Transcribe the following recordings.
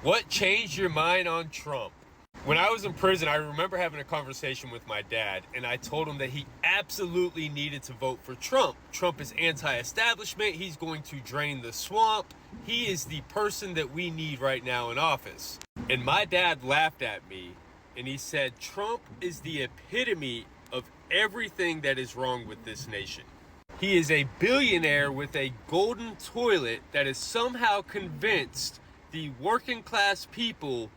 What changed your mind on Trump? When I was in prison, I remember having a conversation with my dad, and I told him that he absolutely needed to vote for Trump. Trump is anti-establishment. He's going to drain the swamp. He is the person that we need right now in office. And my dad laughed at me, and he said, Trump is the epitome of everything that is wrong with this nation. He is a billionaire with a golden toilet that is somehow convinced the working class people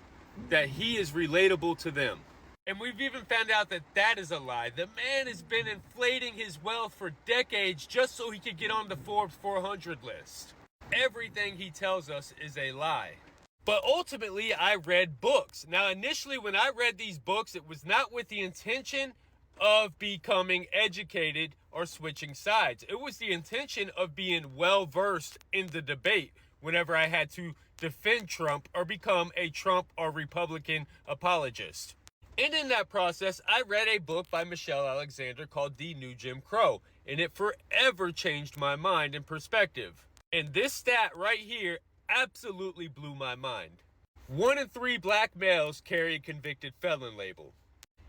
that he is relatable to them. And we've even found out that that is a lie. The man has been inflating his wealth for decades just so he could get on the Forbes 400 list. Everything he tells us is a lie. But ultimately, I read books. Now, initially, when I read these books, it was not with the intention of becoming educated or switching sides. It was the intention of being well-versed in the debate whenever I had to defend Trump or become a Trump or Republican apologist. And in that process, I read a book by Michelle Alexander called The New Jim Crow, and it forever changed my mind and perspective. And this stat right here absolutely blew my mind. 1 in 3 black males carry a convicted felon label.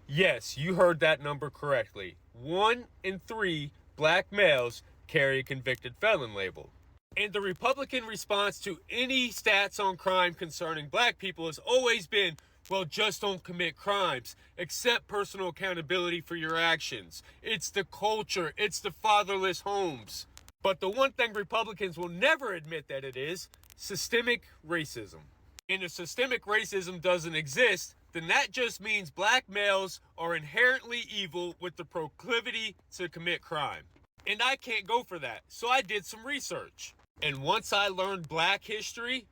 Yes, you heard that number correctly. 1 in 3 black males carry a convicted felon label. And the Republican response to any stats on crime concerning black people has always been, well, just don't commit crimes. Accept personal accountability for your actions. It's the culture. It's the fatherless homes. But the one thing Republicans will never admit that it is, systemic racism. And if systemic racism doesn't exist, then that just means black males are inherently evil with the proclivity to commit crime. And I can't go for that. So I did some research. And once I learned black history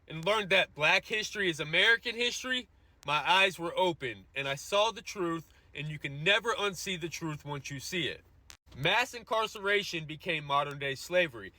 and learned that black history is American history, my eyes were open and I saw the truth, and you can never unsee the truth once you see it. Mass incarceration became modern day slavery.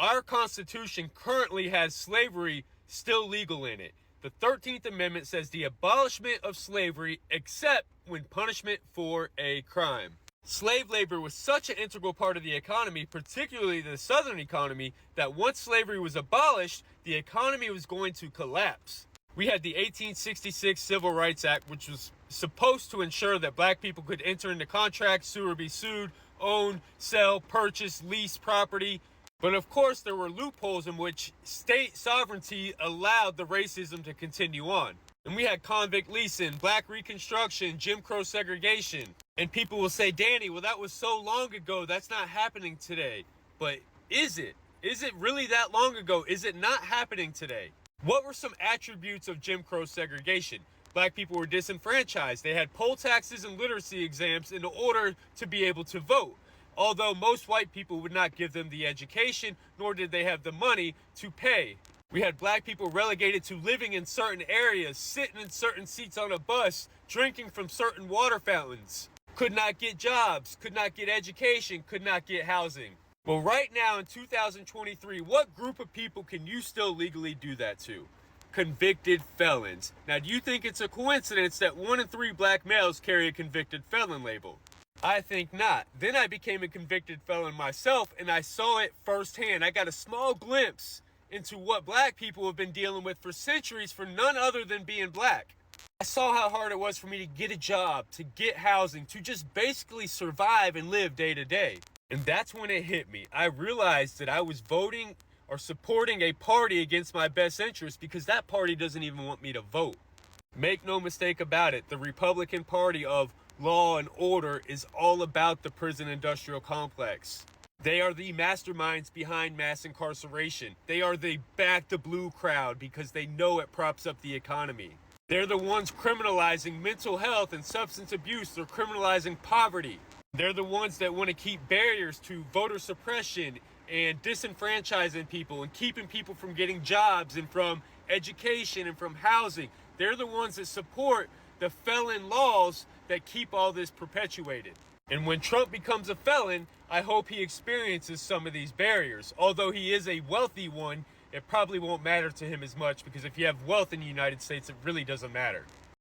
Our Constitution currently has slavery still legal in it. The 13th Amendment says the abolishment of slavery except when punishment for a crime. Slave labor was such an integral part of the economy, particularly the Southern economy, that once slavery was abolished, the economy was going to collapse. We had the 1866 Civil Rights Act, which was supposed to ensure that black people could enter into contracts, sue or be sued, own, sell, purchase, lease property. But of course, there were loopholes in which state sovereignty allowed the racism to continue on. And we had convict leasing, black reconstruction, Jim Crow segregation. And people will say, Danny, well, that was so long ago. That's not happening today. But is it? Is it really that long ago? Is it not happening today? What were some attributes of Jim Crow segregation? Black people were disenfranchised. They had poll taxes and literacy exams in order to be able to vote. Although most white people would not give them the education, nor did they have the money to pay. We had black people relegated to living in certain areas, sitting in certain seats on a bus, drinking from certain water fountains. Could not get jobs, could not get education, could not get housing. Well, right now in 2023, what group of people can you still legally do that to? Convicted felons. Now, do you think it's a coincidence that 1 in 3 black males carry a convicted felon label? I think not. Then I became a convicted felon myself, and I saw it firsthand. I got a small glimpse into what black people have been dealing with for centuries for none other than being black. I saw how hard it was for me to get a job, to get housing, to just basically survive and live day to day. And that's when it hit me. I realized that I was voting or supporting a party against my best interest because that party doesn't even want me to vote. Make no mistake about it, the Republican Party of law and order is all about the prison industrial complex. They are the masterminds behind mass incarceration. They are the back the blue crowd because they know it props up the economy. They're the ones criminalizing mental health and substance abuse. They're criminalizing poverty. They're the ones that want to keep barriers to voter suppression and disenfranchising people and keeping people from getting jobs and from education and from housing. They're the ones that support the felon laws that keep all this perpetuated. And when Trump becomes a felon, I hope he experiences some of these barriers. Although he is a wealthy one, it probably won't matter to him as much because if you have wealth in the United States, it really doesn't matter.